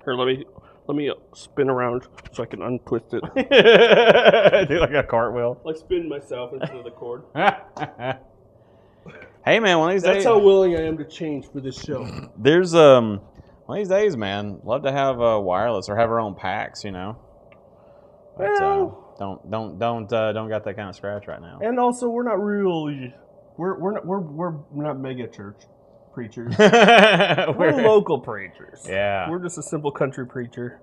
Here, let me spin around so I can untwist it. Do like a cartwheel. Like spin myself instead of the cord. Hey man, one of these days. That's how willing I am to change for this show. There's one of these days, man. Love to have wireless or have our own packs, you know. But don't got that kind of scratch right now. And also, we're not really we're not mega church preachers. we're local preachers. Yeah, we're just a simple country preacher.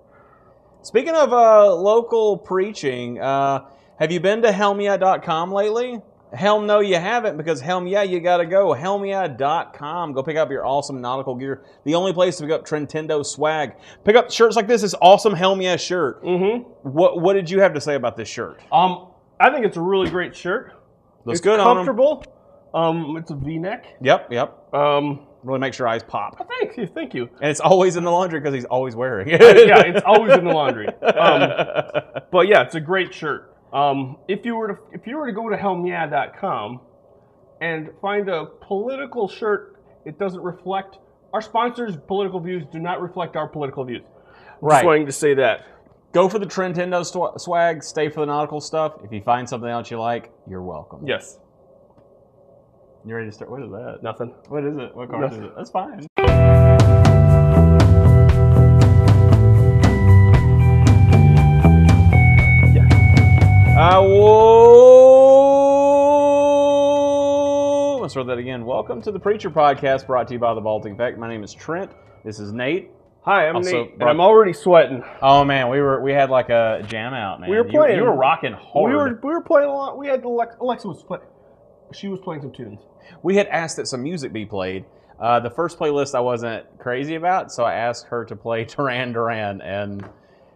Speaking of local preaching, have you been to helmya.com lately? Hell no, you haven't, because hell yeah, you gotta go. Helmya.com. Go pick up your awesome nautical gear. The only place to pick up Trentendo swag. Pick up shirts like this. This awesome Helmya shirt. Mm-hmm. What did you have to say about this shirt? I think it's a really great shirt. Looks it's good comfortable. It's a V-neck. Yep. Really makes your eyes pop. Thank you. And it's always in the laundry because he's always wearing it. Yeah, it's always in the laundry. But yeah, it's a great shirt. If you were to go to helmya.com and find a political shirt, it doesn't reflect our sponsors' political views. Do not reflect our political views. Right. Just wanting to say that. Go for the Trentendo swag. Stay for the nautical stuff. If you find something else you like, you're welcome. Yes. You ready to start? What is that? Nothing. What is it? What card is it? That's fine. Whoa! Let's start that again. Welcome to the Preacher Podcast, brought to you by the Baltic Effect. My name is Trent. This is Nate. Hi, I'm Nate, and I'm already sweating. Oh man, we had like a jam out, man. We were playing. You were rocking hard. We were playing a lot. We had Alexa was playing. She was playing some tunes. We had asked that some music be played. The first playlist I wasn't crazy about, so I asked her to play Duran Duran, and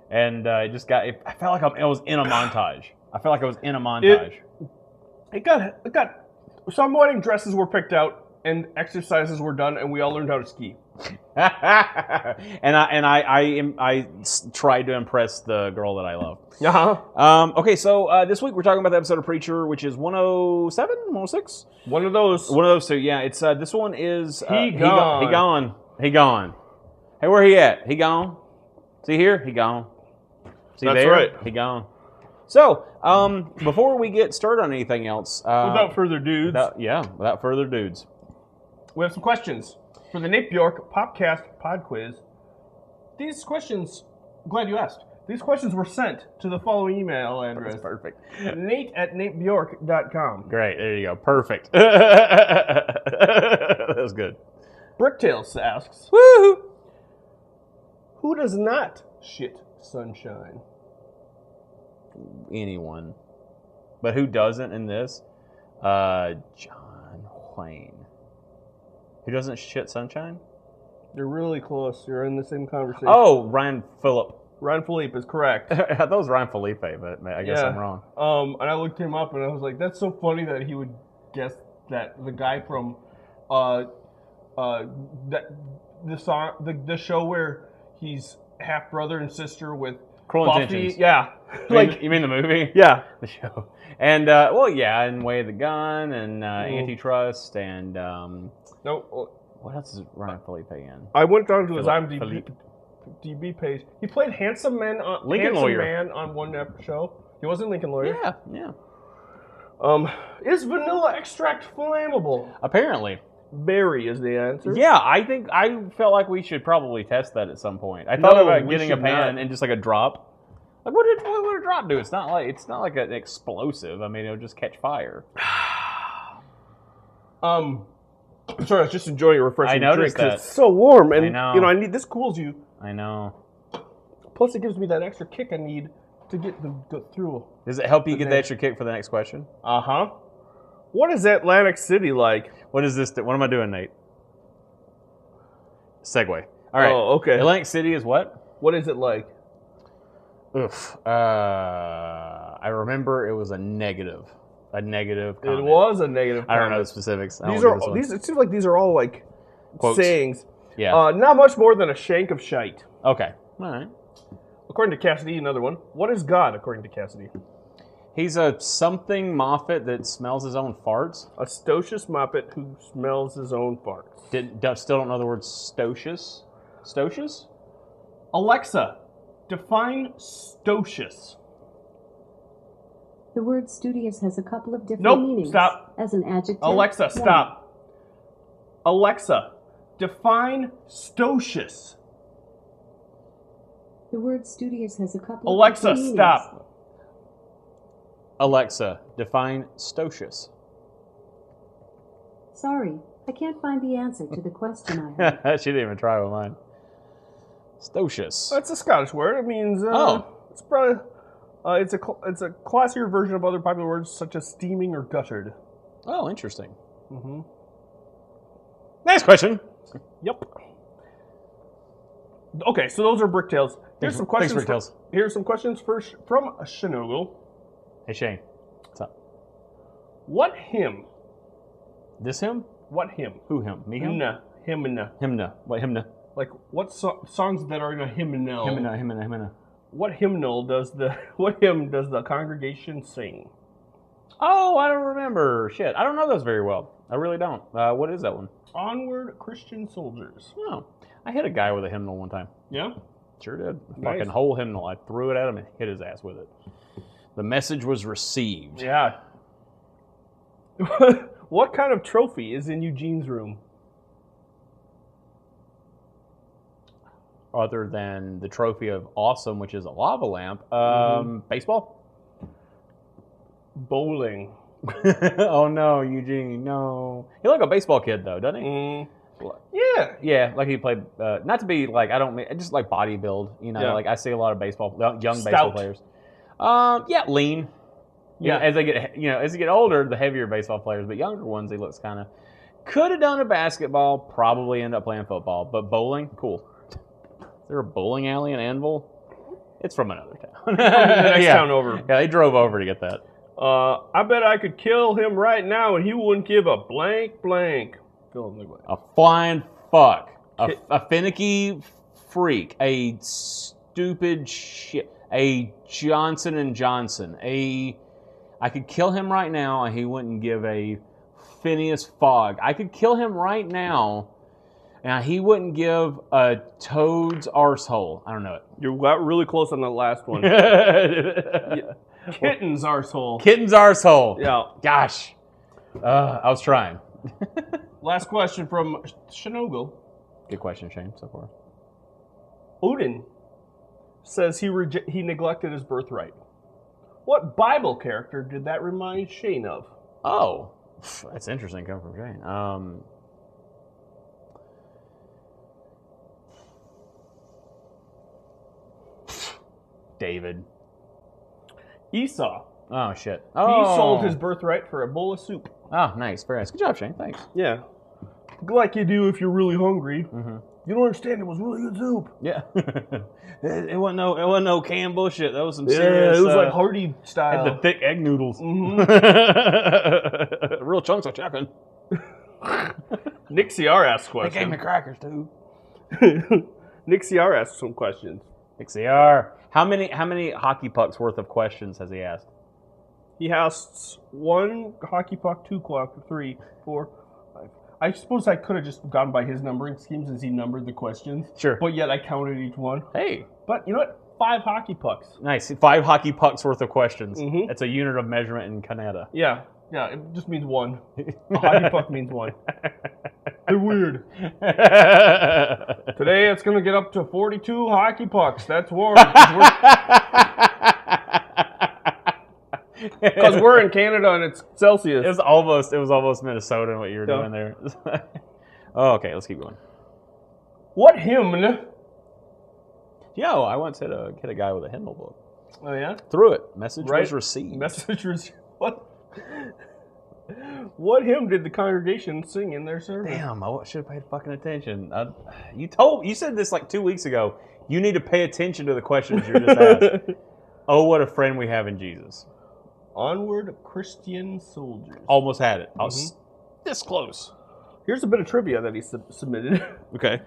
it just got. I felt like I was in a montage. It got. Some wedding dresses were picked out, and exercises were done, and we all learned how to ski. and I tried to impress the girl that I love. Uh-huh. Okay, so this week we're talking about the episode of Preacher, which is 107, 106? One of those two, yeah. It's this one is He gone. Hey, where he at? He gone. See here? He gone. See That's there? right. He gone. So, before we get started on anything else, without further dudes, without further dudes, we have some questions for the Nate Bjork Popcast Pod Quiz. These questions, glad you asked. These questions were sent to the following email address. That's perfect. Nate@natebjork.com. Great, there you go. Perfect. That was good. Bricktails asks, Woohoo! Who does not shit sunshine? Anyone. But who doesn't in this? John Wayne. Who doesn't shit sunshine? You're really close. You're in the same conversation. Oh, Ryan Phillip. Ryan Philippe is correct. I thought it was Ryan Felipe, but I guess I'm wrong. And I looked him up, and I was like, that's so funny that he would guess that the guy from the show where he's half brother and sister with Cruel Buffy. Intentions. Yeah. You mean the movie? Yeah. The show. And, and Way of the Gun, and Antitrust, and... What else is Ryan Felipe in? I went down to his IMDb page. He played Handsome Man on one show. He wasn't Lincoln Lawyer. Yeah. Is vanilla extract flammable? Apparently. Very is the answer. Yeah, I felt like we should probably test that at some point. I thought about getting a pan and just like a drop. Like what would a drop do? It's not like an explosive. I mean, it'll just catch fire. Sorry, I was just enjoying a refreshing drink because it's so warm, and I need this cools you. I know. Plus, it gives me that extra kick I need to go through. Does it help you get the extra kick for the next question? Uh-huh. What is Atlantic City like? What is this? What am I doing, Nate? Segue. All right. Oh, okay. Atlantic City is what? What is it like? Oof. I remember it was a negative. A negative comment. It was a negative comment. I don't know the specifics. It seems like these are all like quotes. Sayings. Yeah. Not much more than a shank of shite. Okay. All right. According to Cassidy, another one. What is God, according to Cassidy? He's a something Moffat that smells his own farts. A stocious Moppet who smells his own farts. Still don't know the word stocious. Stocious? Alexa, define stocious. The word studious has a couple of different Nope, meanings. stop. As an adjective. Alexa, one. stop. Alexa, define stocious. The word studious has a couple Alexa, of different meanings. stop. Alexa, define stocious. Sorry, I can't find the answer to the question I had. She didn't even try with mine. Stocious. That's a Scottish word. It means it's probably it's a classier version of other popular words such as steaming or guttered. Oh, interesting. Mm-hmm. Next question. Yep. Okay, so those are Bricktails. Here's some questions. Thanks, Bricktails. Here's some questions first from Shinogle. Hey, Shane. What's up? What hymn? This him? What hymn? Who him? Me him? Hymna. Hymna. Hymna. What hymna? Like what songs that are in a hymnal? Hymna. What hymnal does what hymn does the congregation sing? Oh, I don't remember. Shit, I don't know those very well. I really don't. What is that one? Onward, Christian Soldiers. Oh, I hit a guy with a hymnal one time. Yeah? Sure did. Nice. Fucking whole hymnal. I threw it at him and hit his ass with it. The message was received. Yeah. What kind of trophy is in Eugene's room? Other than the trophy of awesome, which is a lava lamp. Baseball? Bowling. Oh no, Eugene, no. He look like a baseball kid though, doesn't he? Yeah. Yeah, like he played. Not to be like I don't mean just like body build. You know, Yeah. like I see a lot of young Stout. baseball players. Yeah, lean. Yeah. As they get older, the heavier baseball players, but younger ones, he looks kind of. Could have done a basketball, probably end up playing football, but bowling, cool. Is there a bowling alley in Anvil? It's from another town. From the next town over. Yeah, they drove over to get that. I bet I could kill him right now and he wouldn't give a blank. Fill in the blank. A flying fuck. A finicky freak. A stupid shit. A Johnson & Johnson. I could kill him right now and he wouldn't give a Phineas Fogg. I could kill him right now and he wouldn't give a toad's arsehole. I don't know it. You got really close on the last one. Kitten's arsehole. Kitten's arsehole. Yeah. Gosh. I was trying. Last question from Shinogle. Good question, Shane, so far. Odin says he neglected his birthright. What Bible character did that remind Shane of? Oh, that's interesting coming from Shane. David. Esau. Oh, shit. He sold his birthright for a bowl of soup. Oh, nice. Very nice. Good job, Shane. Thanks. Yeah. Like you do if you're really hungry. Mm-hmm. You don't understand, it was really good soup. Yeah. it wasn't no canned bullshit. That was some serious... Yeah, it was like Hardy style. Had the thick egg noodles. Mm-hmm. Real chunks of chicken. Nick CR asked They questions. gave me crackers, too. Nick CR asked some questions. XCR. How many hockey pucks worth of questions has he asked? He asks 1 hockey puck, 2 clock, 3, 4, 5. I suppose I could have just gone by his numbering scheme since he numbered the questions. Sure. But yet I counted each one. Hey. But you know what? 5 hockey pucks. Nice. 5 hockey pucks worth of questions. Mhm. That's a unit of measurement in Canada. Yeah. Yeah, it just means 1. A hockey puck means 1. They're weird. Today it's going to get up to 42 hockey pucks. That's warm. Because we're in Canada and it's Celsius. It was almost Minnesota in what you were doing there. Oh, okay, let's keep going. What hymn? Yo, I once hit a guy with a hymnal book. Oh, yeah? Through it. Message was received. Message received. What? What hymn did the congregation sing in their service? Damn, I should have paid fucking attention. You said this like 2 weeks ago. You need to pay attention to the questions you just asked. Oh, what a friend we have in Jesus. Onward, Christian Soldiers. Almost had it. I was this close. Here's a bit of trivia that he submitted. Okay.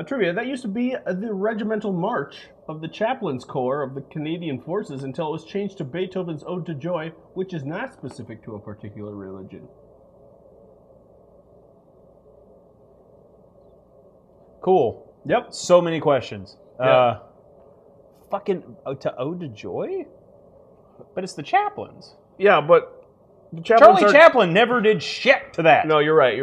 Trivia, that used to be the regimental march of the Chaplains Corps of the Canadian Forces until it was changed to Beethoven's Ode to Joy, which is not specific to a particular religion. Cool. Yep. So many questions. Yeah. Fucking to Ode to Joy? But it's the Chaplins. Yeah, but the Chaplins Charlie Chaplin never did shit to that. No, you're right.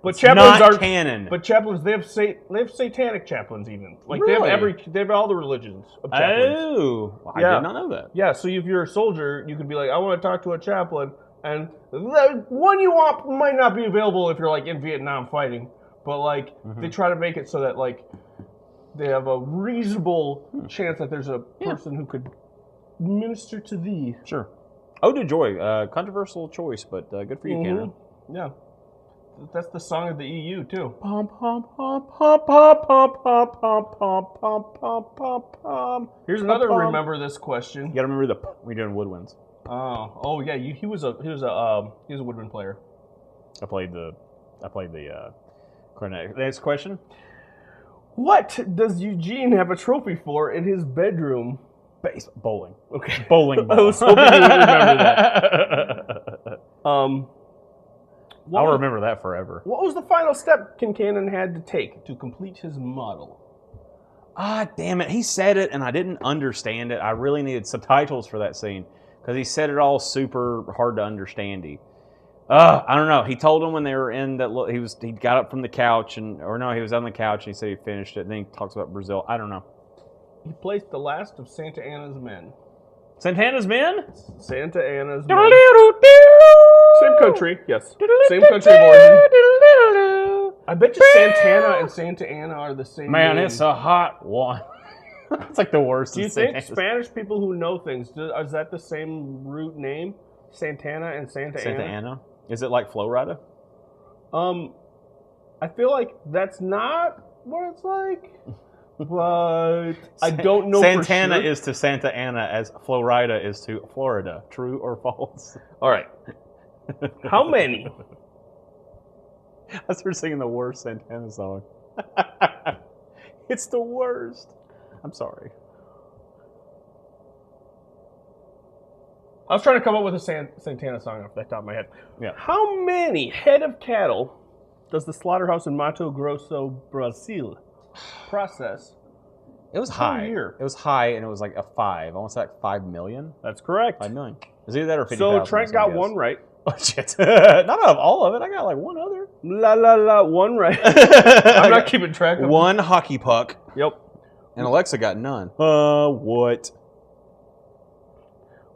But it's Chaplins not are canon. But Chaplins, they have satanic Chaplins even. Like Really? they have all the religions of Chaplins. Oh, well, I did not know that. Yeah, so if you're a soldier, you could be like, I want to talk to a chaplain, and the one you want might not be available if you're like in Vietnam fighting. But like they try to make it so that like they have a reasonable chance that there's a person who could minister to thee. Sure. Ode to Joy, controversial choice, but good for you, Canada. Yeah. That's the song of the EU too. Pom pom pom pom pom pom pom pom pom pom pom pom pom. Here's another remember this question. You gotta remember we're doing woodwinds. Oh yeah, he was a woodwind player. I played the cornet. Next question. What does Eugene have a trophy for in his bedroom? Bowling. Okay. Bowling ball. I was hoping you would remember that. I'll remember that forever. What was the final step Kincannon had to take to complete his model? Ah, damn it. He said it, and I didn't understand it. I really needed subtitles for that scene, because he said it all super hard to understandy. I don't know. He told him when they were in that he got up from the couch, he was on the couch, and he said he finished it, and then he talks about Brazil. I don't know. He placed the last of Santa Anna's men. Santana's men? Santa Anna's men. Same country, yes. Same country of origin. I bet you Santana and Santa Anna are the same name. It's a hot one. It's like the worst. Do you think Spanish people who know things, is that the same root name? Santana and Santa Anna? Is it like Florida? I feel like that's not what it's like. But I don't know Santana for sure. is to Santa Ana as Florida is to Florida. True or false? All right. How many? I started singing the worst Santana song. It's the worst. I'm sorry. I was trying to come up with a Santana song off the top of my head. Yeah. How many head of cattle does the slaughterhouse in Mato Grosso, Brazil process? It was high. It was high, and it was like a 5. Almost like 5 million. That's correct. 5 million. Is either that or 50,000? So Trent got one right. Oh, shit. Not out of all of it. I got like one other. One right. I'm not keeping track of one hockey puck. Yep. And Alexa got none. What?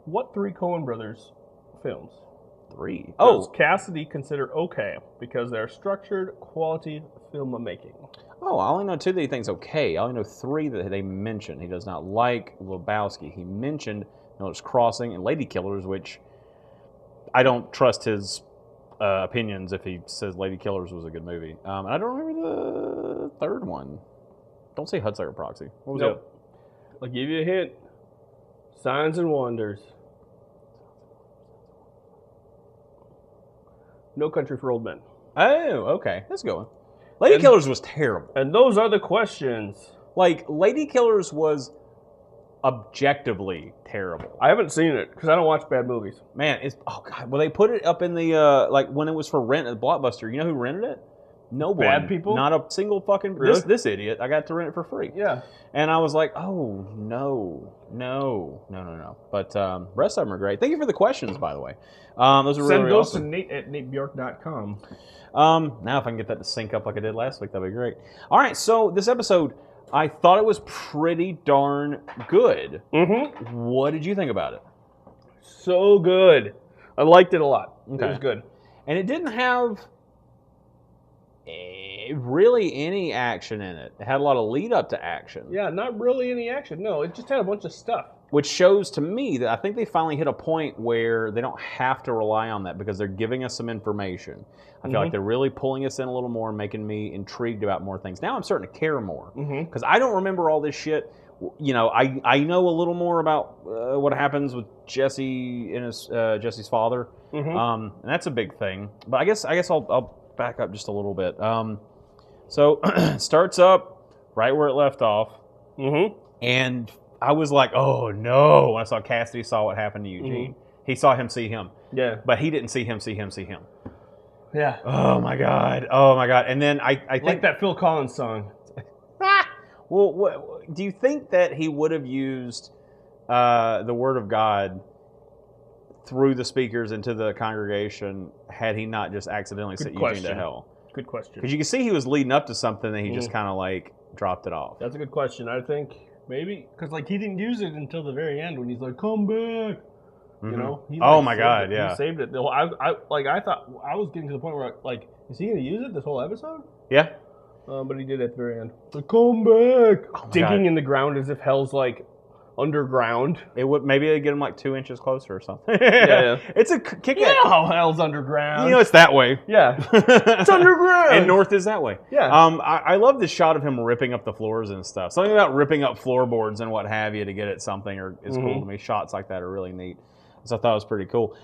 What 3 Coen brothers films? 3. Does Cassidy consider okay because they're structured, quality filmmaking? Oh, I only know 2 that he thinks okay. I only know 3 that they mentioned. He does not like Lebowski. He mentioned Miller's Crossing and Lady Killers, which I don't trust his opinions if he says Lady Killers was a good movie. And I don't remember the 3rd one. Don't say Hudsucker Proxy. What was it? I'll give you a hint. Signs and Wonders. No Country for Old Men. Oh, okay. That's a good one. Lady Killers was terrible. And those are the questions. Like, Lady Killers was objectively terrible. I haven't seen it because I don't watch bad movies. Man, oh god. Well, they put it up in the like when it was for rent at Blockbuster. You know who rented it? No one. Bad people? Not a single fucking. Really? This idiot. I got to rent it for free. Yeah. And I was like, oh no. But rest of them are great. Thank you for the questions, by the way. Those are Send really those awesome. to Nate at NateBjork.com. Now if I can get that to sync up like I did last week, that'd be great. All right, so this episode, I thought it was pretty darn good. Mm-hmm. What did you think about it? So good. I liked it a lot. Okay. It was good. And it didn't have really any action in it. It had a lot of lead up to action. Yeah, not really any action. No, it just had a bunch of stuff. Which shows to me that I think they finally hit a point where they don't have to rely on that because they're giving us some information. I feel like they're really pulling us in a little more, making me intrigued about more things. Now I'm starting to care more because I don't remember all this shit. You know, I know a little more about what happens with Jesse and his Jesse's father, and that's a big thing. But I guess I'll back up just a little bit. So it starts up right where it left off, and I was like, oh no, when I saw Cassidy saw what happened to Eugene. He saw him see him. Yeah. But he didn't see him see him see him. Yeah. Oh my God. And then I think like that Phil Collins song. Well, do you think that he would have used the word of God through the speakers into the congregation had he not just accidentally sent Eugene to hell? Good question. Because you can see he was leading up to something and he just kind of like dropped it off. That's a good question. I think maybe because like he didn't use it until the very end when he's like, "Come back." You know? He, oh my God! Yeah, he saved it. I thought I was getting to the point where like, is he going to use it this whole episode? Yeah. But he did at the very end. Like, come back, digging God. in the ground as if hell's like underground. It would maybe they get him like 2 inches closer or something. Yeah. It's a kick. You know how hell's underground. You know it's that way. Yeah, it's underground. And north is that way. Yeah. I love the shot of him ripping up the floors and stuff. Something about ripping up floorboards and what have you to get at something is cool to me. Shots like that are really neat. So I thought it was pretty cool.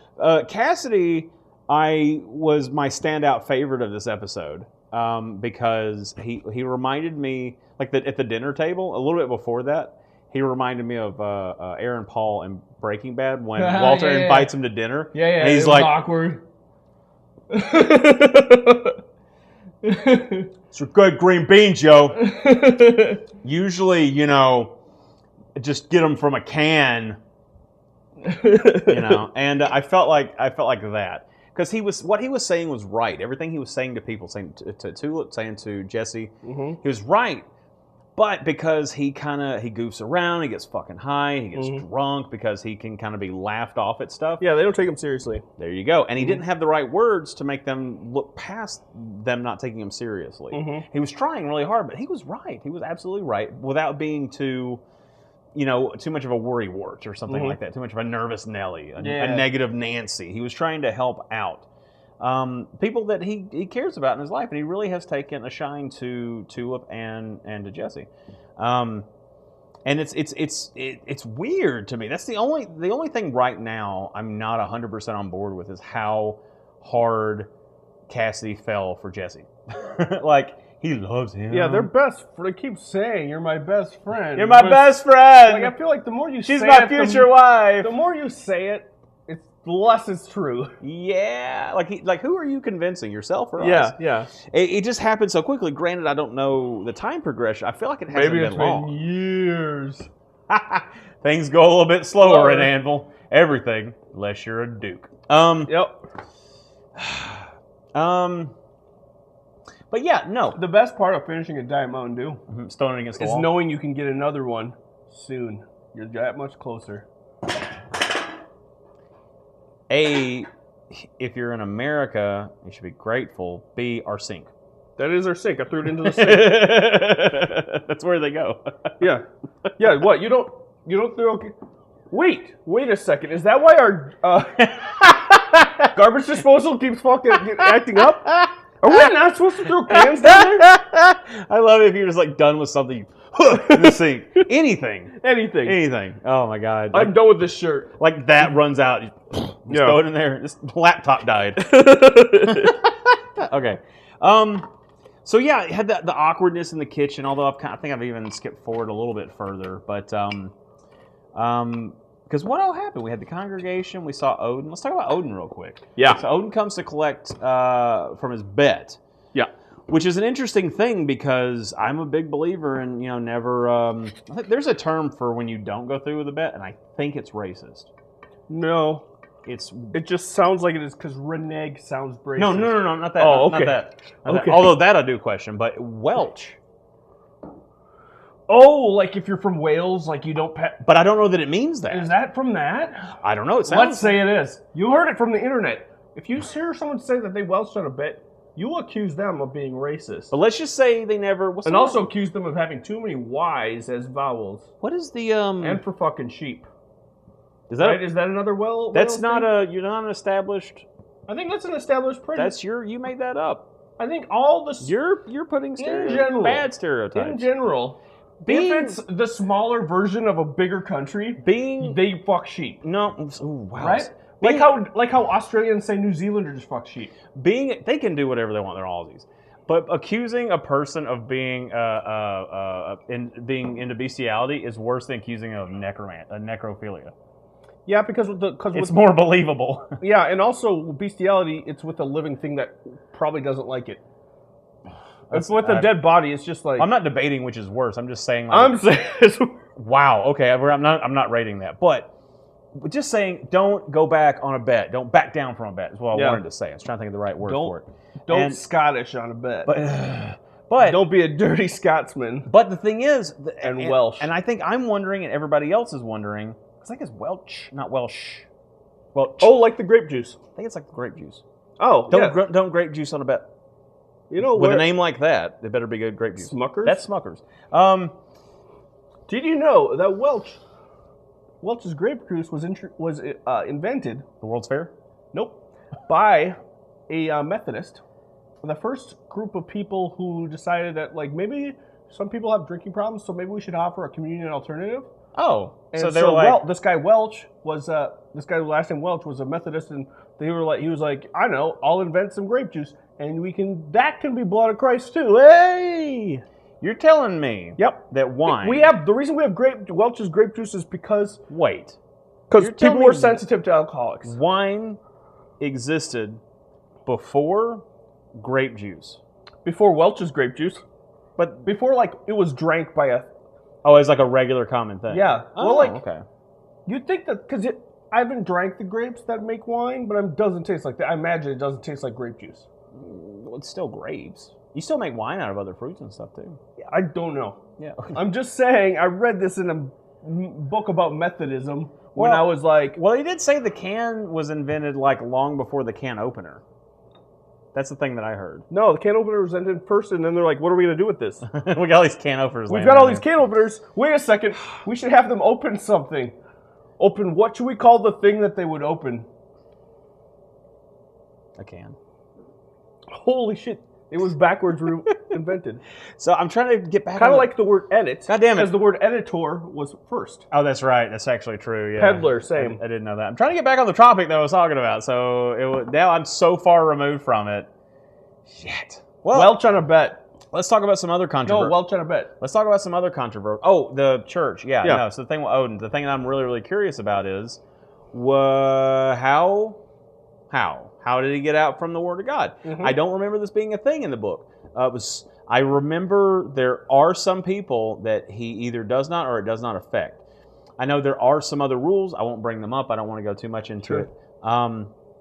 Cassidy, was my standout favorite of this episode because he reminded me, like at the dinner table, a little bit before that, he reminded me of Aaron Paul in Breaking Bad when Walter invites him to dinner. Yeah, and he's like, awkward. It's a good green beans, Joe. Usually, just get them from a can. And I felt like that because what he was saying was right. Everything he was saying to people, saying to Tulip, saying to Jesse, he was right. But because he goofs around, he gets fucking high, he gets drunk because he can kind of be laughed off at stuff. Yeah, they don't take him seriously. There you go. And he didn't have the right words to make them look past them not taking him seriously. He was trying really hard, but he was right. He was absolutely right without being too much of a worrywart or something like that. Too much of a nervous Nelly, a negative Nancy. He was trying to help out people that he cares about in his life, and he really has taken a shine to Tulip and to Jesse. And it's weird to me. That's the only thing right now I'm not 100% on board with is how hard Cassidy fell for Jesse. Like, he loves him. Yeah, they're best. They keep saying, "You're my best friend." You're my best friend. Like, I feel like the more you She's say my it, future wife. The more you say it, the less it's true. Yeah, like who are you convincing, yourself or us? Yeah. It just happened so quickly. Granted, I don't know the time progression. I feel like it hasn't been long. Maybe it's been years. Things go a little bit slower in Anvil. Everything, unless you're a duke. Yep. But yeah, no. The best part of finishing a Diet Mountain Dew Stoning against the is wall. knowing you can get another one soon. You're that much closer. A, if you're in America, you should be grateful. B, our sink. That is our sink. I threw it into the sink. That's where they go. Yeah. Yeah, what? You don't throw... Wait a second. Is that why our garbage disposal keeps fucking acting up? Are we not supposed to throw cans down there? I love it if you're just like done with something in the sink. Anything. Oh my God. I'm done with this shirt. Like that runs out. Just throw it in there. This laptop died. Okay. So yeah, it had the awkwardness in the kitchen, although I think I've even skipped forward a little bit further. But because what all happened? We had the congregation. We saw Odin. Let's talk about Odin real quick. Yeah. So Odin comes to collect from his bet. Yeah. Which is an interesting thing because I'm a big believer in never. There's a term for when you don't go through with a bet, and I think it's racist. No. It just sounds like it is because renege sounds racist. No, not that. Oh, not okay. that. Okay. Although that I do question, but Welch. Oh, like if you're from Wales, like you don't pet. But I don't know that it means that. Is that from that? I don't know. It sounds. Let's say it is. You heard it from the internet. If you hear someone say that they Welched on a bet, you will accuse them of being racist. But let's just say they never. And also accuse them of having too many Y's as vowels. What is the And for fucking sheep. Is that right? Is that another Wales? That's not thing? you're not an established. I think that's an established prejudice. That's you made that up. I think all the You're putting bad stereotypes. In general. If it's the smaller version of a bigger country, they fuck sheep. No, ooh, wow. Right? Like how Australians say New Zealanders fuck sheep. They can do whatever they want. They're Aussies. But accusing a person of being into bestiality is worse than accusing of necrophilia. Yeah, because it's more believable. Yeah, and also bestiality, it's with a living thing that probably doesn't like it. It's with a dead body. It's just like I'm not debating which is worse. I'm just saying. Like, I'm saying. Wow. Okay. I'm not rating that, but just saying, don't go back on a bet. Don't back down from a bet. Is what I wanted to say. I was trying to think of the right word for it. Don't Scottish on a bet. But don't be a dirty Scotsman. But the thing is, and Welsh. And I think I'm wondering, and everybody else is wondering, because I think it's Welsh, not Welsh. Welch. Oh, like the grape juice. I think it's like the grape juice. Oh, don't grape juice on a bet. You know, with a name like that, it better be good grape juice. Smuckers. That's Smuckers. Did you know that Welch's grape juice was invented? The World's Fair? Nope. By a Methodist. The first group of people who decided that, like, maybe some people have drinking problems, so maybe we should offer a communion alternative. Oh, and so they were like, this guy Welch was this guy's last name Welch was a Methodist, and he was like, I know, I'll invent some grape juice, and that can be blood of Christ too. Hey, you're telling me, that wine. The reason we have Welch's grape juice is because people were sensitive to alcoholics. Wine existed before grape juice. Before Welch's grape juice, but before it was drank by a. Oh, it's like a regular common thing. Yeah. Oh, okay. You'd think that because I haven't drank the grapes that make wine, but it doesn't taste like that. I imagine it doesn't taste like grape juice. Well, it's still grapes. You still make wine out of other fruits and stuff too. I don't know. Yeah. I'm just saying. I read this in a book about Methodism when I was like. Well, he did say the can was invented long before the can opener. That's the thing that I heard. No, the can opener was invented first, and then they're like, "What are we gonna do with this? We got all these can openers. We've got all these can openers. Wait a second. We should have them open something. Open what should we call the thing that they would open? A can. Holy shit! It was backwards invented. So I'm trying to get back. Kind of like the word edit. God damn it! Because the word editor was first. Oh, that's right. That's actually true. Yeah. Peddler, same. I didn't know that. I'm trying to get back on the topic that I was talking about. So now I'm so far removed from it. Shit. Well, Welch on a bet. Let's talk about some other controversy. No, Welch on a bet. Let's talk about some other controversy. Oh, the church. Yeah. No, so the thing with Odin, the thing that I'm really, really curious about is how did he get out from the Word of God? Mm-hmm. I don't remember this being a thing in the book. I remember there are some people that he either does not or it does not affect. I know there are some other rules. I won't bring them up. I don't want to go too much into it.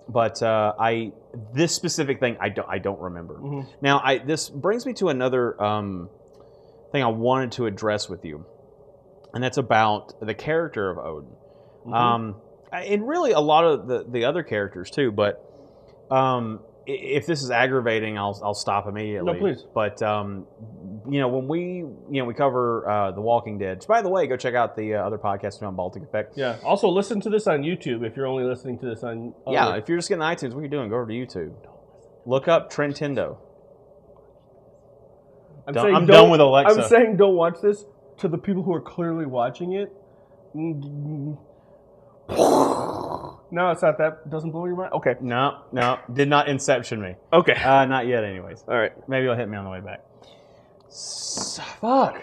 But this specific thing I don't remember. Mm-hmm. Now this brings me to another thing I wanted to address with you, and that's about the character of Odin, mm-hmm. And really a lot of the other characters too. But if this is aggravating, I'll stop immediately. No, please. But when we cover The Walking Dead. So by the way, go check out the other podcast on Baltic Effect. Yeah. Also, listen to this on YouTube if you're only listening to this on. Yeah. If you're just getting iTunes, what are you doing? Go over to YouTube. Look up Trentendo. I'm done with Alexa. I'm saying don't watch this. To the people who are clearly watching it. No, it's not that. Doesn't blow your mind? Okay. No. Did not inception me. Okay. Not yet, anyways. All right. Maybe it'll hit me on the way back. Fuck.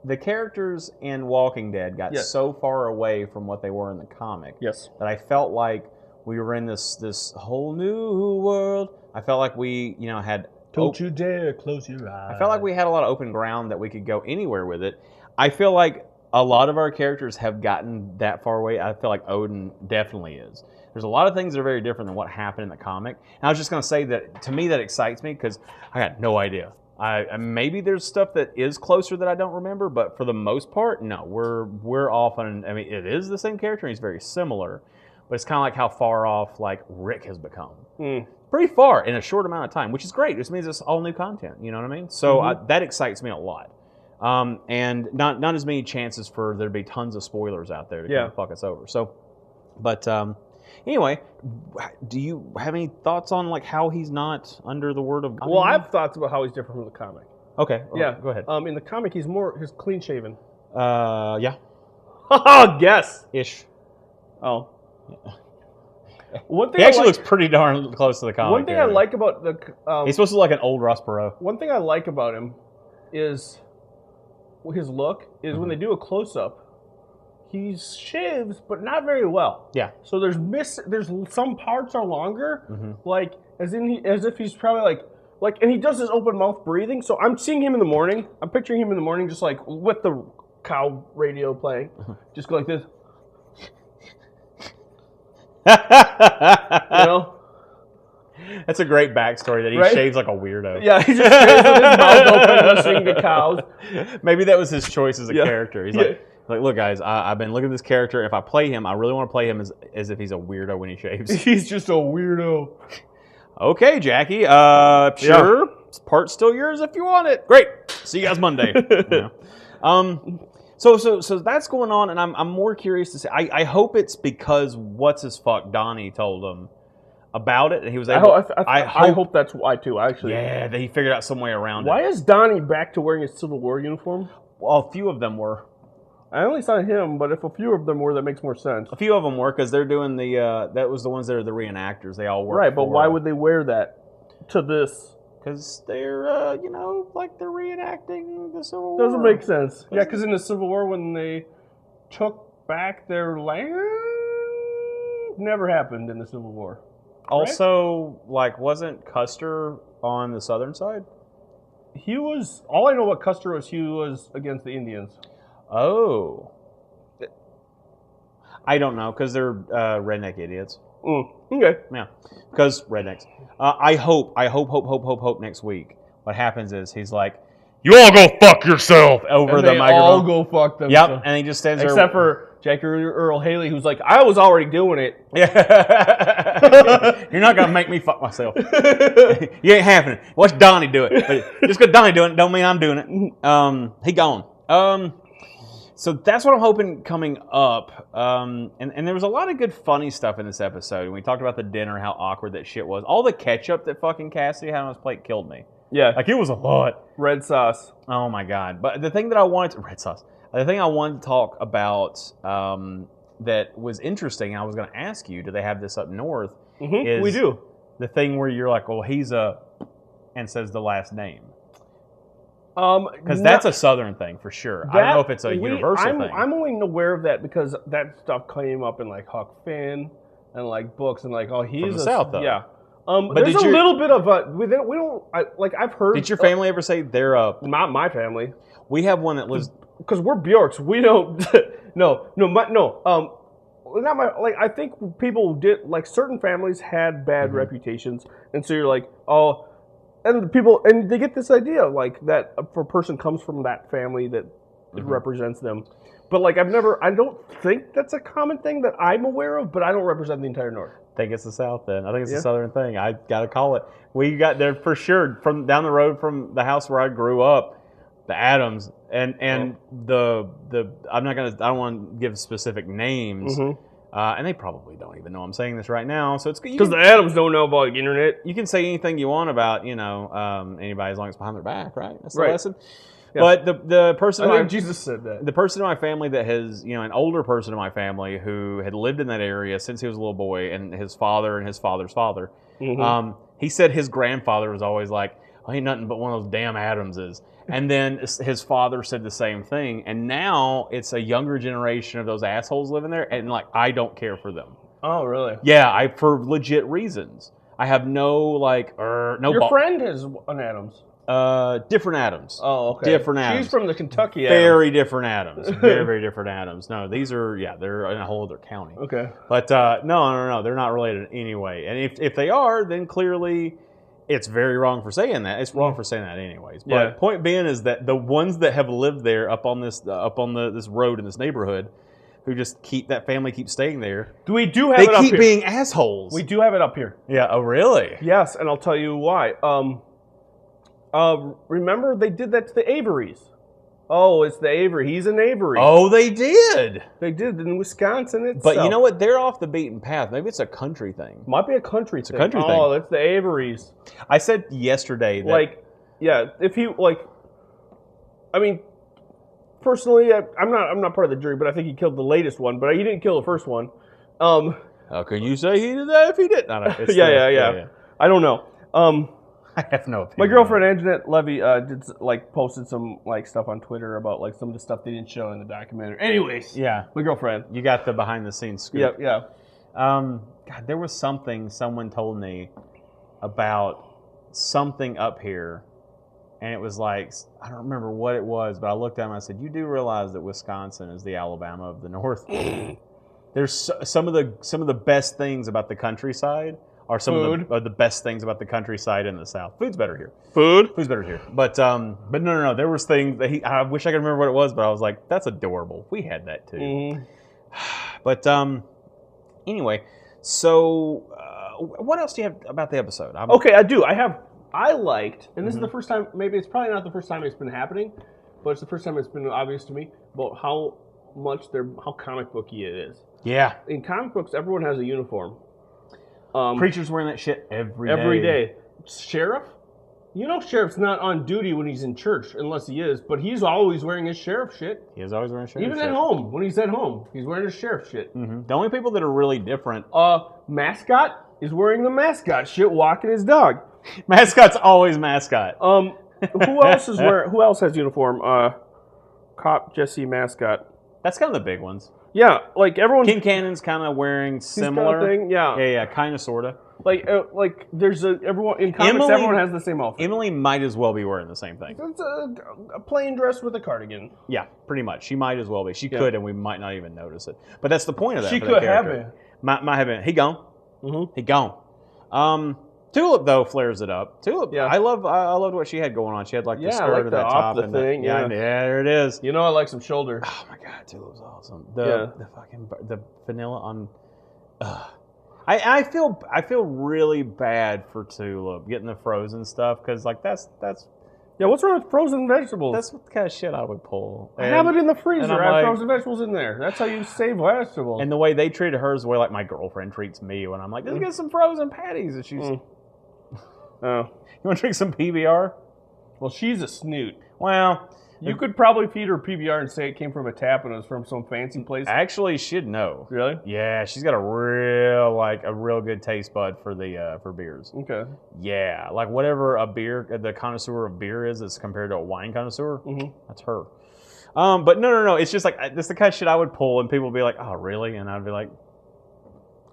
The characters in Walking Dead got so far away from what they were in the comic that I felt like we were in this whole new world. I felt like we, had... Don't you dare close your eyes. I felt like we had a lot of open ground that we could go anywhere with it. I feel like a lot of our characters have gotten that far away. I feel like Odin definitely is. There's a lot of things that are very different than what happened in the comic. And I was just going to say that, to me, that excites me because I got no idea. Maybe there's stuff that is closer that I don't remember, but for the most part, no. We're off on, it is the same character and he's very similar, but it's kind of like how far off Rick has become. Pretty far in a short amount of time, which is great. This means it's all new content, you know what I mean? So that excites me a lot. And not as many chances for there to be tons of spoilers out there to kind of fuck us over. So, but anyway, do you have any thoughts on how he's not under the Word of God? Well, I have thoughts about how he's different from the comic. Okay. Go ahead. In the comic, he's clean shaven. Yeah. Guess. Ish. Oh. One thing he actually looks pretty darn close to the comic. One thing I like about the... he's supposed to look like an old Ross Perot. One thing I like about him is... his look is when they do a close-up, he shaves, but not very well. Yeah. So there's some parts are longer, like as if he's probably like, and he does his open mouth breathing. So I'm seeing him in the morning. I'm picturing him in the morning, just like with the cow radio playing, just go like this. You know. That's a great backstory that he shaves like a weirdo. Yeah, he just shaves with his mouth open, listening to cows. Maybe that was his choice as a character. He's like, look, guys, I've been looking at this character. If I play him, I really want to play him as if he's a weirdo when he shaves. He's just a weirdo. Okay, Jackie. Sure. Part's still yours if you want it. Great. See you guys Monday. So that's going on, and I'm more curious to see. I hope it's because Donnie told him about it, and he was able. I hope that's why too. Actually, yeah, that he figured out some way around it. Why is Donnie back to wearing his Civil War uniform? Well, a few of them were. I only saw him, but if a few of them were, that makes more sense. A few of them were because they're doing the. That was the ones that are the reenactors. They all were right, but why would they wear that to this? Because they're, like they're reenacting the Civil War. Doesn't make sense. Yeah, because in the Civil War, when they took back their land, never happened in the Civil War. Also, like, wasn't Custer on the southern side? He was. All I know about Custer was he was against the Indians. Oh. I don't know, because they're redneck idiots. Okay. Yeah, because rednecks. I hope next week what happens is he's like, "You all go fuck yourself" over the microphone. All go fuck themselves. Yep, and he just stands there. Except for Jackie Earl Haley, who's like, I was already doing it. Yeah. You're not going to make me fuck myself. You ain't happening. Watch Donnie do it. But just because Donnie doing it don't mean I'm doing it. He gone. So that's what I'm hoping coming up. And there was a lot of good funny stuff in this episode. And we talked about the dinner, how awkward that shit was. All the ketchup that fucking Cassidy had on his plate killed me. Yeah. Like, it was a lot. Red sauce. Oh, my God. But the thing that I wanted to... Red sauce. The thing I wanted to talk about that was interesting, I was going to ask you, do they have this up north? Mm-hmm. We do. The thing where you're like, well, he's a... and says the last name. Because that's a southern thing for sure. I don't know if it's a universal thing. I'm only aware of that because that stuff came up in like Huck Finn and like books and like, oh, he's from the South though. Yeah. But there's a little bit of a we don't I've heard. Did your family ever say they're a? Not my family. We have one that lives because we're Bjorks. We don't. No. Not my like. I think people did like certain families had bad reputations, and so you're like, oh. And they get this idea like that if a person comes from that family that it represents them. But like I don't think that's a common thing that I'm aware of, but I don't represent the entire North. I think it's the South then. I think it's a Southern thing. I gotta call it. We got there for sure from down the road from the house where I grew up, the Adams and the I don't want to give specific names. And they probably don't even know I'm saying this right now. So it's because the Adams don't know about the internet. You can say anything you want about anybody as long as it's behind their back, right? That's the lesson. Yeah. But the person, I think Jesus said that. The person in my family that has, an older person in my family who had lived in that area since he was a little boy, and his father and his father's father. He said his grandfather was always like, "Oh, ain't nothing but one of those damn Adamses." And then his father said the same thing. And now it's a younger generation of those assholes living there. And, like, I don't care for them. Oh, really? Yeah, for legit reasons. I have no, no... Your friend is an Adams. Different Adams. Oh, okay. Different Adams. She's from the Kentucky Adams. Very different Adams. Very, very different Adams. No, these are, they're in a whole other county. Okay. But, no. They're not related in any way. And if they are, then clearly... It's very wrong for saying that. It's wrong for saying that anyways. But point being is that the ones that have lived there up on this road in this neighborhood, who just that family keeps staying there. We do have it up here. They keep being assholes. We do have it up here. Yeah. Oh, really? Yes, and I'll tell you why. Remember they did that to the Averys. Oh, it's the Avery. He's an Avery. Oh, they did. They did in Wisconsin itself. But you know what? They're off the beaten path. Maybe it's a country thing. Might be a country thing. It's a country thing. Oh, it's the Averys. I said yesterday that... if he, I mean, personally, I'm not part of the jury, but I think he killed the latest one, but he didn't kill the first one. How can you say he did that if he didn't? Yeah. I don't know. I have no opinion. My girlfriend Anjanette Levy posted some stuff on Twitter about some of the stuff they didn't show in the documentary. Anyways, Yeah. my girlfriend. You got the behind the scenes scoop. Yep, yeah. God, there was something someone told me about something up here, and it was I don't remember what it was, but I looked at him and I said, "You do realize that Wisconsin is the Alabama of the North?" There's some of the best things about the countryside are some of the best things about the countryside in the South. Food's better here. Food's better here. But no. There was things that I wish I could remember what it was, but I was like, that's adorable. We had that too. Mm-hmm. But anyway, so what else do you have about the episode? Okay, I do. I liked, and this is the first time. Maybe it's probably not the first time it's been happening, but it's the first time it's been obvious to me about how comic booky it is. Yeah. In comic books, everyone has a uniform. Preacher's wearing that shit every day. Sheriff? Sheriff's not on duty when he's in church, unless he is, but he's always wearing his sheriff shit. He is always wearing sheriff shit. Even at home, when he's at home, he's wearing his sheriff shit. Mm-hmm. The only people that are really different... Mascot is wearing the mascot shit, walking his dog. Mascot's always mascot. Who else has uniform? Cop, Jesse, mascot. That's kind of the big ones. Yeah, everyone. King Cannon's kind of wearing similar thing. Yeah, kind of, sorta. There's everyone in comics. Everyone has the same outfit. Emily might as well be wearing the same thing. It's a plain dress with a cardigan. Yeah, pretty much. She might as well be. She could, and we might not even notice it. But that's the point of that. She could have been. Might have been. He gone. Mm-hmm. He gone. Tulip though flares it up. Tulip, yeah. I loved what she had going on. She had the skirt and that top and thing. Yeah, there it is. I like some shoulder. Oh my god, Tulip's awesome. The vanilla on. I feel really bad for Tulip getting the frozen stuff because that's. Yeah, what's wrong with frozen vegetables? That's what kind of shit I would pull. I have it in the freezer. I have frozen vegetables in there. That's how you save vegetables. And the way they treated her is the way my girlfriend treats me when I'm like, let's get some frozen patties. And she's, you want to drink some PBR? Well, she's a snoot. Well, you could probably feed her PBR and say it came from a tap and it was from some fancy place. Actually, she'd know. Really? Yeah, she's got a real good taste bud for for beers. Okay. Yeah, whatever the connoisseur of beer is as compared to a wine connoisseur, that's her. But no, it's just that's the kind of shit I would pull, and people would be like, "Oh, really?" And I'd be like,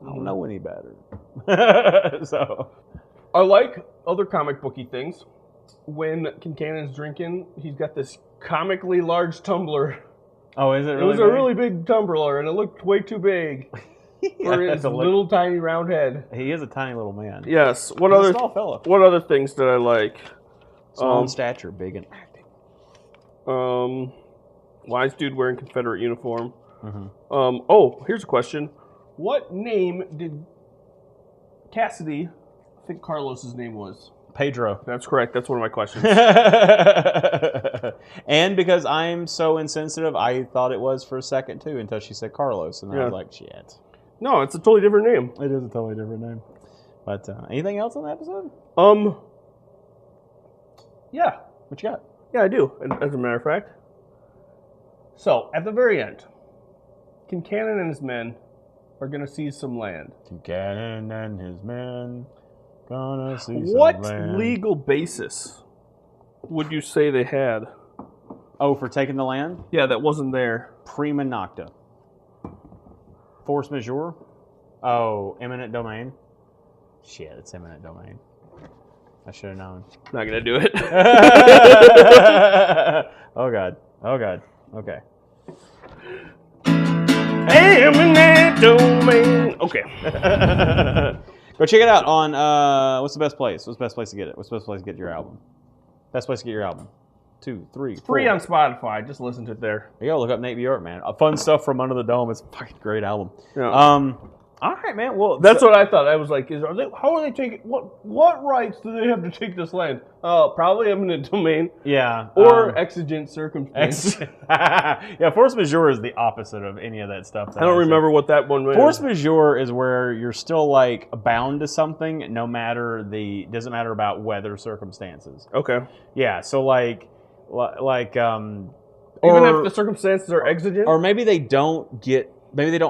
"I don't know any better." So, I like other comic booky things. When Kincannon's drinking, he's got this comically large tumbler. Oh, is it really? It was a really big tumbler, and it looked way too big for his little tiny round head. He is a tiny little man. Yes. He's a small fella. What other things did I like? Small in stature, big in acting. Wise dude wearing Confederate uniform. Mm-hmm. Here's a question. What name did Cassidy, I think Carlos's name was? Pedro. That's correct. That's one of my questions. And because I'm so insensitive, I thought it was for a second too until she said Carlos, and I was like, shit. No, it's a totally different name. It is a totally different name. But anything else on the episode? Yeah. What you got? Yeah, I do, as a matter of fact. So, at the very end, Kincannon and his men are going to seize some land. Kincannon and his men gonna seize what some land. What legal basis would you say they had? Oh, for taking the land? Yeah, that wasn't there. Prima nocta. Force majeure? Oh, eminent domain? Shit, it's eminent domain. I should have known. Not gonna do it. Oh god. Oh god. Okay. Eminent domain. Okay. Go check it out on what's the best place? What's the best place to get it? What's the best place to get your album? Best place to get your album. 2, 3, it's free on Spotify. Just listen to it there. You go look up Nate Bjork, man. Fun stuff from Under the Dome. It's a fucking great album. Yeah. All right, man. Well, that's what I thought. I was like, how are they taking? What rights do they have to take this land? Oh, probably eminent domain. Yeah. Or exigent circumstances. Yeah, force majeure is the opposite of any of that stuff. I don't remember what that one was. Force majeure is where you're still like bound to something, doesn't matter about weather circumstances. Okay. Yeah. So like. Even if the circumstances are exigent, or maybe they don't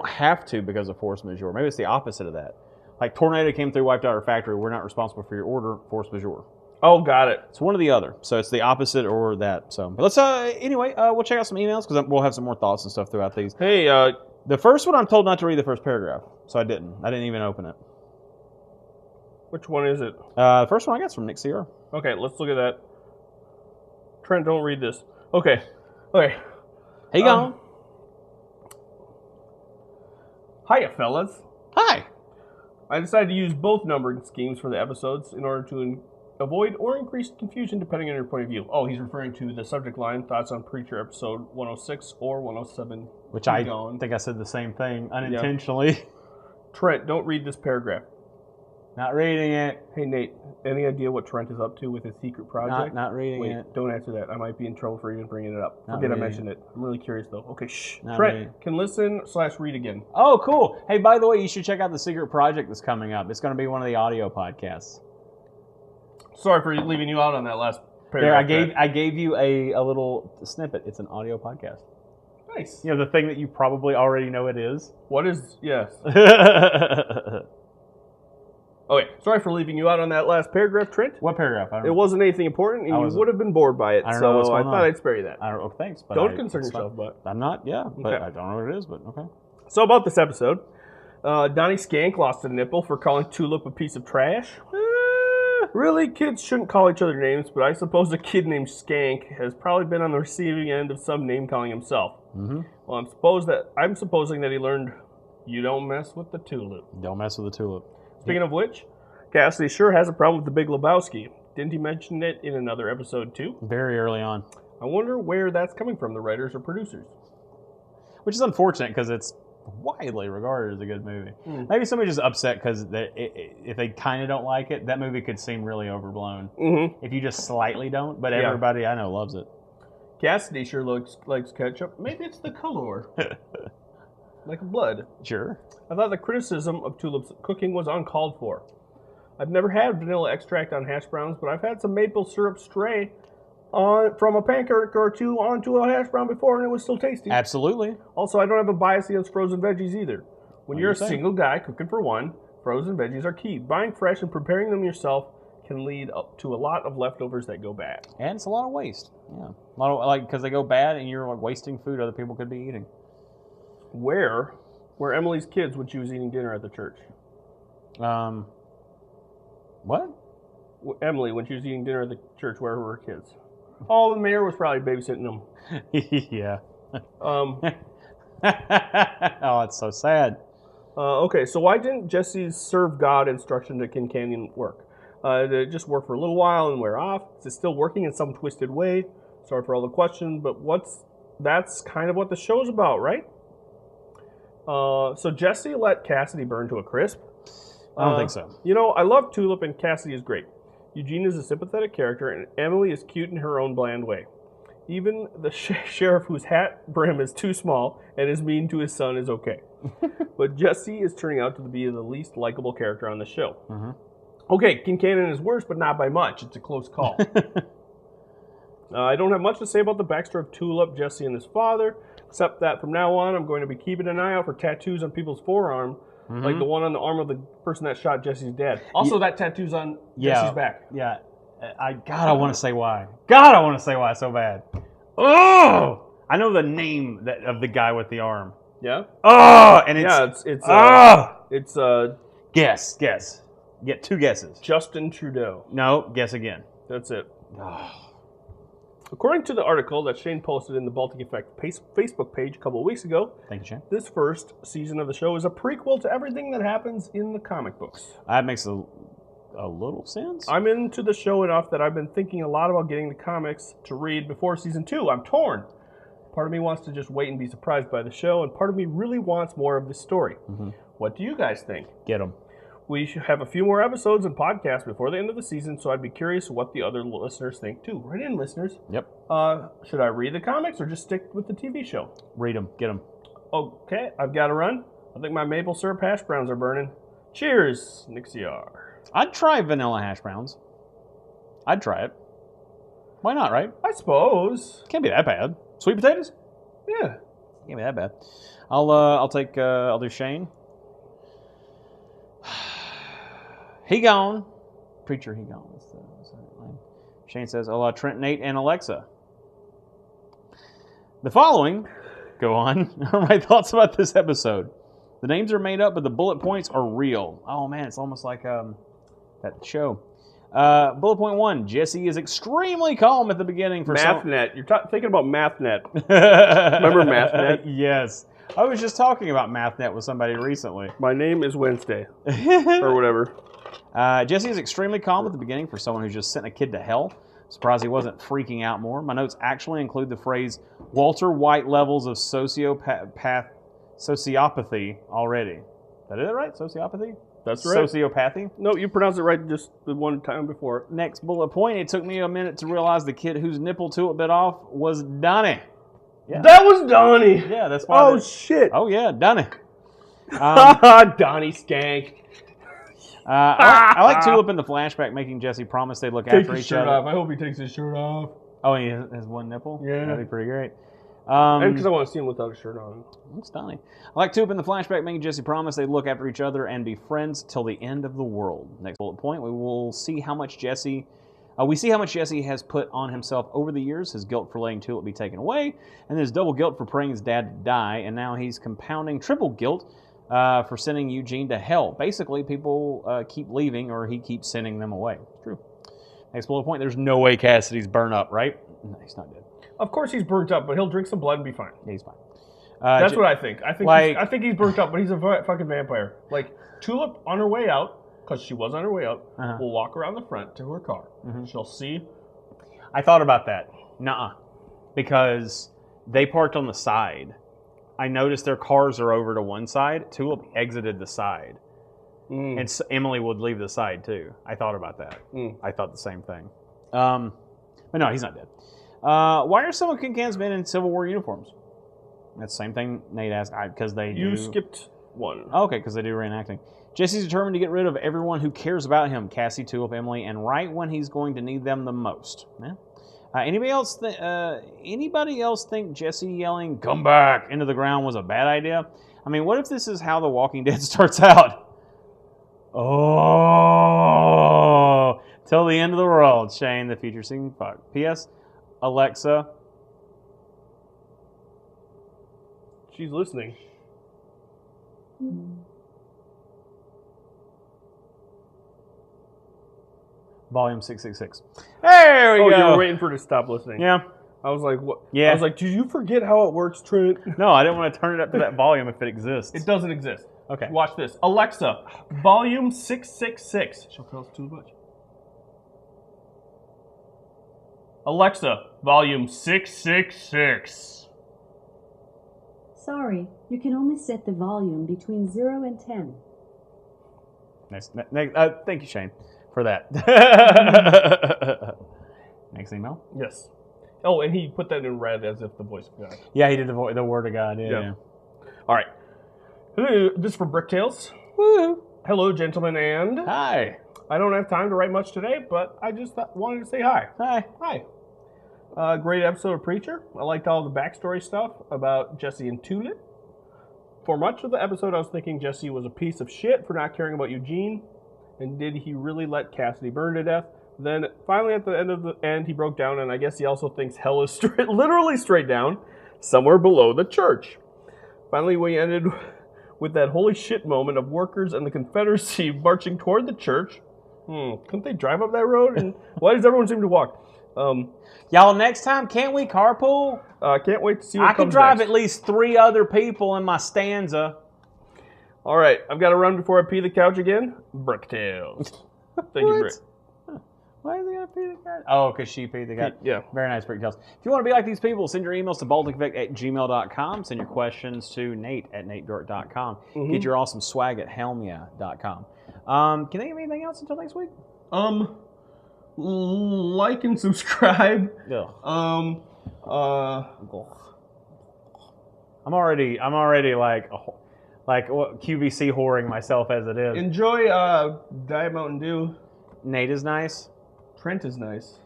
have to because of force majeure. Maybe it's the opposite of that. Like tornado came through, wiped out our factory. We're not responsible for your order. Force majeure. Oh, got it. It's one or the other. So it's the opposite or that. So but let's anyway, we'll check out some emails because we'll have some more thoughts and stuff throughout these. Hey, The first one I'm told not to read the first paragraph, so I didn't. I didn't even open it. which one is it? The first one I got is from Nick CR. Okay, let's look at that. Trent, don't read this. Okay. Okay. Hey, gone. Hiya, fellas. Hi. I decided to use both numbering schemes for the episodes in order to avoid or increase confusion depending on your point of view. Oh, he's referring to the subject line, Thoughts on Preacher, episode 106 or 107. Which I think I said the same thing unintentionally. Yeah. Trent, don't read this paragraph. Not reading it. Hey, Nate, any idea what Trent is up to with his secret project? Not reading it. Wait, don't answer that. I might be in trouble for even bringing it up. Forget I mentioned it. I'm really curious, though. Okay, shh. Trent, can listen/read again. Oh, cool. Hey, by the way, you should check out the secret project that's coming up. It's going to be one of the audio podcasts. Sorry for leaving you out on that last paragraph. There, I gave you a little snippet. It's an audio podcast. Nice. You know, the thing that you probably already know it is. What is, yes. Okay, sorry for leaving you out on that last paragraph, Trent. What paragraph? It wasn't anything important, and you would have been bored by it, so I thought I'd spare you that. I don't know, thanks. But don't concern yourself, but... I'm not, but I don't know what it is, but okay. So about this episode, Donnie Skank lost a nipple for calling Tulip a piece of trash. Really, kids shouldn't call each other names, but I suppose a kid named Skank has probably been on the receiving end of some name calling himself. Mm-hmm. Well, I'm supposing that he learned, you don't mess with the tulip. Don't mess with the tulip. Speaking of which, Cassidy sure has a problem with the Big Lebowski. Didn't he mention it in another episode too? Very early on. I wonder where that's coming from, the writers or producers. Which is unfortunate because it's widely regarded as a good movie. Maybe somebody's just upset because if they kind of don't like it, that movie could seem really overblown. Mm-hmm. If you just slightly don't, but everybody I know loves it. Cassidy sure likes ketchup. Maybe it's the color. Like blood. Sure. I thought the criticism of Tulip's cooking was uncalled for. I've never had vanilla extract on hash browns, but I've had some maple syrup stray from a pancake or two onto a hash brown before, and it was still tasty. Absolutely. Also, I don't have a bias against frozen veggies either. When you're a single guy cooking for one, frozen veggies are key. Buying fresh and preparing them yourself can lead up to a lot of leftovers that go bad. And it's a lot of waste. Yeah, a lot of because they go bad, and you're wasting food other people could be eating. Where were Emily's kids when she was eating dinner at the church? What? Emily, when she was eating dinner at the church, where were her kids? Oh, the mayor was probably babysitting them. Yeah. Oh, it's so sad. Okay, so why didn't Jesse's serve God instruction to Kincannon work? Did it just work for a little while and wear off? Is it still working in some twisted way? Sorry for all the questions, but that's kind of what the show's about, right? So Jesse let Cassidy burn to a crisp. I don't think so. You know, I love Tulip and Cassidy is great. Eugene is a sympathetic character and Emily is cute in her own bland way. Even the sheriff whose hat brim is too small and is mean to his son is okay. But Jesse is turning out to be the least likable character on the show. Mm-hmm. Okay, Kincannon is worse, but not by much. It's a close call. I don't have much to say about the backstory of Tulip, Jesse, and his father, except that from now on, I'm going to be keeping an eye out for tattoos on people's forearm, like the one on the arm of the person that shot Jesse's dad. Also, that tattoo's on Jesse's back. Yeah. I want to say why. God, I want to say why so bad. Oh! I know the name of the guy with the arm. Yeah? Oh! And it's Guess. Get two guesses. Justin Trudeau. No, guess again. That's it. According to the article that Shane posted in the Baltic Effect Facebook page a couple of weeks ago, thank you, Shane. This first season of the show is a prequel to everything that happens in the comic books. That makes a little sense. I'm into the show enough that I've been thinking a lot about getting the comics to read before season 2. I'm torn. Part of me wants to just wait and be surprised by the show, and part of me really wants more of the story. Mm-hmm. What do you guys think? Get them. We should have a few more episodes and podcasts before the end of the season, so I'd be curious what the other listeners think too. Write in, listeners. Yep. Should I read the comics or just stick with the TV show? Read them. Get them. Okay, I've got to run. I think my maple syrup hash browns are burning. Cheers, Nick CR. I'd try vanilla hash browns. I'd try it. Why not, right? I suppose. Can't be that bad. Sweet potatoes? Yeah. Can't be that bad. I'll do Shane. He gone. Preacher, he gone. Shane says, "Hola, Trent, Nate, and Alexa." The following, go on, are my thoughts about this episode. The names are made up, but the bullet points are real. Oh man, it's almost like that show. Bullet point 1, Jesse is extremely calm at the beginning for MathNet. You're thinking about MathNet. Remember MathNet? Yes. I was just talking about MathNet with somebody recently. My name is Wednesday. Or whatever. Jesse is extremely calm at the beginning for someone who's just sent a kid to hell. Surprised he wasn't freaking out more. My notes actually include the phrase Walter White levels of sociopathy already. That is it, right? Sociopathy? That's right. Sociopathy? No, you pronounced it right just the one time before. Next bullet point. It took me a minute to realize the kid whose nipple tulip bit off was Donnie. Yeah. That was Donnie. Yeah, that's why. Oh, shit. Oh, yeah, Donnie. Donnie Skank. I like Tulip in the flashback making Jesse promise they'd look after each other. Off. I hope he takes his shirt off. Oh, he has one nipple? Yeah. That'd be pretty great. And because I want to see him without a shirt on. That's Donnie. I like Tulip in the flashback making Jesse promise they'd look after each other and be friends till the end of the world. Next bullet point, we see how much Jesse has put on himself over the years, his guilt for letting Tulip be taken away, and his double guilt for praying his dad to die, and now he's compounding triple guilt for sending Eugene to hell. Basically, people keep leaving or he keeps sending them away. It's true. Next bullet point, there's no way Cassidy's burnt up, right? No, he's not dead. Of course he's burnt up, but he'll drink some blood and be fine. Yeah, he's fine. That's what I think. I think he's burnt up, but he's a fucking vampire. Like, Tulip on her way out, because she was on her way out, will walk around the front to her car. She'll see. I thought about that. Nuh-uh. Because they parked on the side. I noticed their cars are over to one side. Tulip exited the side. And Emily would leave the side too. I thought about that. I thought the same thing. But no, he's not dead. Why are some of Kincan's men in Civil War uniforms? That's the same thing Nate asked. Because they do... You skipped one. Oh, okay, because they do reenacting. Jesse's determined to get rid of everyone who cares about him. Cassie, Tulip, Emily, and right when he's going to need them the most. Yeah. Anybody else think Jesse yelling "Come back" into the ground was a bad idea? I mean, what if this is how The Walking Dead starts out? Oh, till the end of the world, Shane, the future singing fuck. P.S. Alexa. She's listening. Volume 666. There we go. You were waiting for her to stop listening. Yeah. I was like, what? Yeah. I was like, did you forget how it works, Trent? No, I didn't want to turn it up to that volume if it exists. It doesn't exist. Okay. Watch this. Alexa, volume 666. She'll tell us too much. Alexa, volume 666. Sorry, you can only set the volume between 0 and 10. Next, thank you, Shane, for that. Next email? Yes. Oh, and he put that in red as if the voice of God. Yeah, he did the word of God. Yeah. All right. Hello, this is for Bricktails. Woo. Hello, gentlemen, and... Hi. I don't have time to write much today, but I just wanted to say hi. Hi. Hi. Great episode of Preacher. I liked all the backstory stuff about Jesse and Tulip. For much of the episode, I was thinking Jesse was a piece of shit for not caring about Eugene. And did he really let Cassidy burn to death? Then, finally, at the end of the end, he broke down, and I guess he also thinks hell is literally straight down, somewhere below the church. Finally, we ended with that holy shit moment of workers and the Confederacy marching toward the church. Couldn't they drive up that road? And why does everyone seem to walk? Y'all, next time, can't we carpool? Can't wait to see what I could comes drive next. at least 3 other people in my stanza. All right, I've got to run before I pee the couch again. Bricktails. Thank you, Brick. Why is he going to pee the couch? Oh, because she peed the couch. Yeah. Very nice, Bricktails. If you want to be like these people, send your emails to balticvic@gmail.com. Send your questions to nate@natedort.com. Get your awesome swag at helmia.com. Can they give me anything else until next week? Like and subscribe. Ugh. I'm already like QVC whoring myself as it is. Enjoy Diet Mountain Dew. Nate is nice. Trent is nice.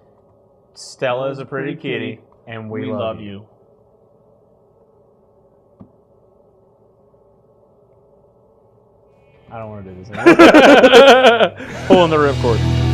Stella's a pretty kitty. And we love you. I don't want to do this anymore. Pulling the ripcord.